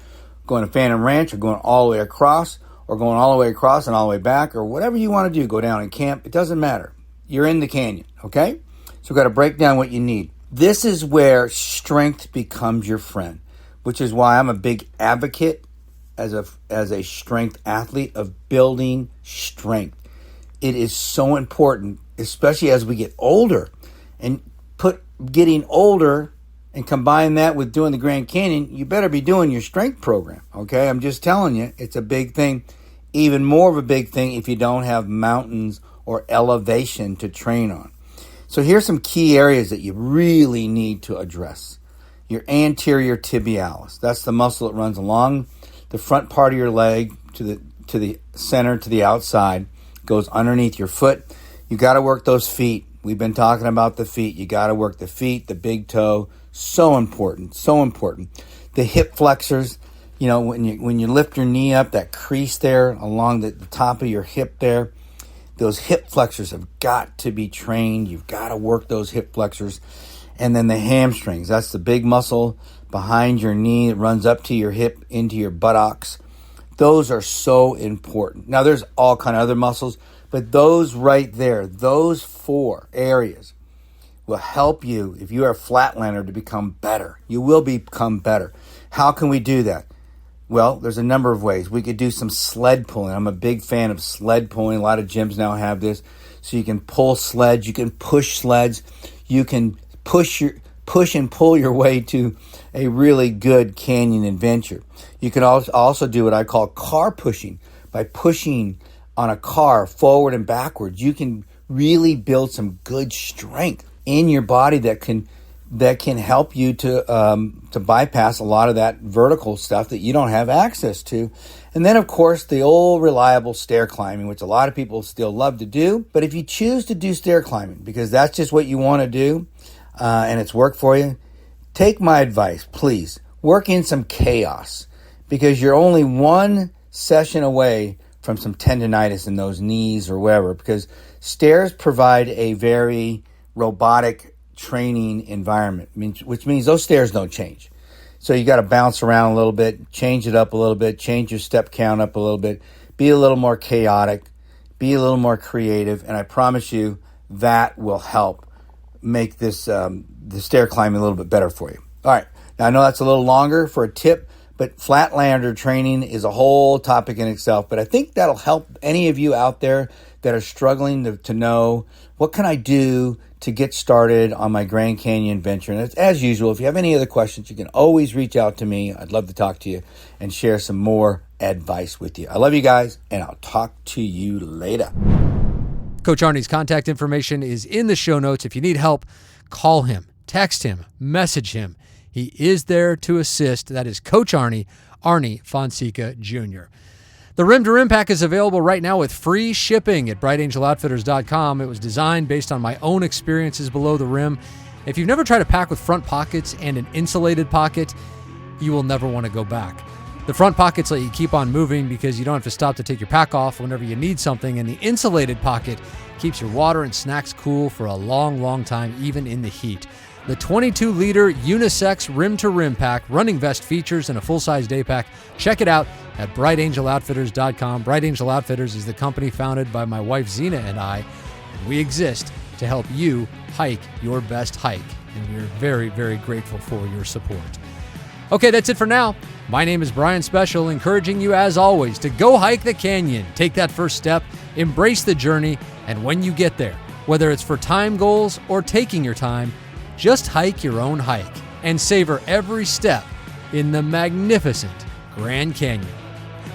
going to Phantom Ranch, or going all the way across, or going all the way across and all the way back, or whatever you want to do, go down and camp. It doesn't matter. You're in the canyon, okay? So we've got to break down what you need. This is where strength becomes your friend, which is why I'm a big advocate as a strength athlete of building strength. It is so important, especially as we get older. And getting older and combine that with doing the Grand Canyon, you better be doing your strength program, okay? I'm just telling you, it's a big thing. Even more of a big thing if you don't have mountains or elevation to train on. So here's some key areas that you really need to address. Your anterior tibialis. That's the muscle that runs along the front part of your leg to the center, to the outside, goes underneath your foot. You got to work those feet. We've been talking about the feet. You got to work the feet, the big toe. So important, so important. The hip flexors, you know, when you lift your knee up, that crease there along the top of your hip there, those hip flexors have got to be trained. You've got to work those hip flexors. And then the hamstrings, that's the big muscle behind your knee. It runs up to your hip, into your buttocks. Those are so important. Now, there's all kind of other muscles, but those right there, those 4 areas will help you, if you are a Flatlander, to become better. You will become better. How can we do that? Well, there's a number of ways. We could do some sled pulling. I'm a big fan of sled pulling. A lot of gyms now have this. So you can pull sleds. You can push sleds. You can push and pull your way to a really good canyon adventure. You can also do what I call car pushing. By pushing on a car forward and backwards, you can really build some good strength in your body that can help you to bypass a lot of that vertical stuff that you don't have access to. And then, of course, the old reliable stair climbing, which a lot of people still love to do. But if you choose to do stair climbing because that's just what you want to do and it's worked for you, take my advice, please. Work in some chaos because you're only one session away from some tendonitis in those knees or wherever, because stairs provide a very robotic training environment, which means those stairs don't change. So you got to bounce around a little bit, change it up a little bit, change your step count up a little bit, be a little more chaotic, be a little more creative, and I promise you that will help make this the stair climbing a little bit better for you. All right, now I know that's a little longer for a tip, but Flatlander training is a whole topic in itself, but I think that'll help any of you out there that are struggling to know, what can I do to get started on my Grand Canyon adventure? And as usual, if you have any other questions, you can always reach out to me. I'd love to talk to you and share some more advice with you. I love you guys, and I'll talk to you later. Coach Arnie's contact information is in the show notes. If you need help, call him, text him, message him. He is there to assist. That is Coach Arnie, Arnie Fonseca Jr. The Rim to Rim pack is available right now with free shipping at brightangeloutfitters.com. It was designed based on my own experiences below the rim. If you've never tried a pack with front pockets and an insulated pocket, you will never want to go back. The front pockets let you keep on moving because you don't have to stop to take your pack off whenever you need something, and the insulated pocket keeps your water and snacks cool for a long, long time, even in the heat. The 22-liter unisex rim-to-rim pack, running vest features, and a full-size day pack. Check it out at brightangeloutfitters.com. Bright Angel Outfitters is the company founded by my wife Zena and I, and we exist to help you hike your best hike, and we're very, very grateful for your support. Okay, that's it for now. My name is Brian Special, encouraging you as always to go hike the canyon. Take that first step, embrace the journey, and when you get there, whether it's for time goals or taking your time, just hike your own hike and savor every step in the magnificent Grand Canyon.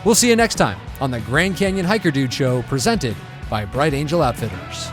We'll see you next time on the Grand Canyon Hiker Dude Show, presented by Bright Angel Outfitters.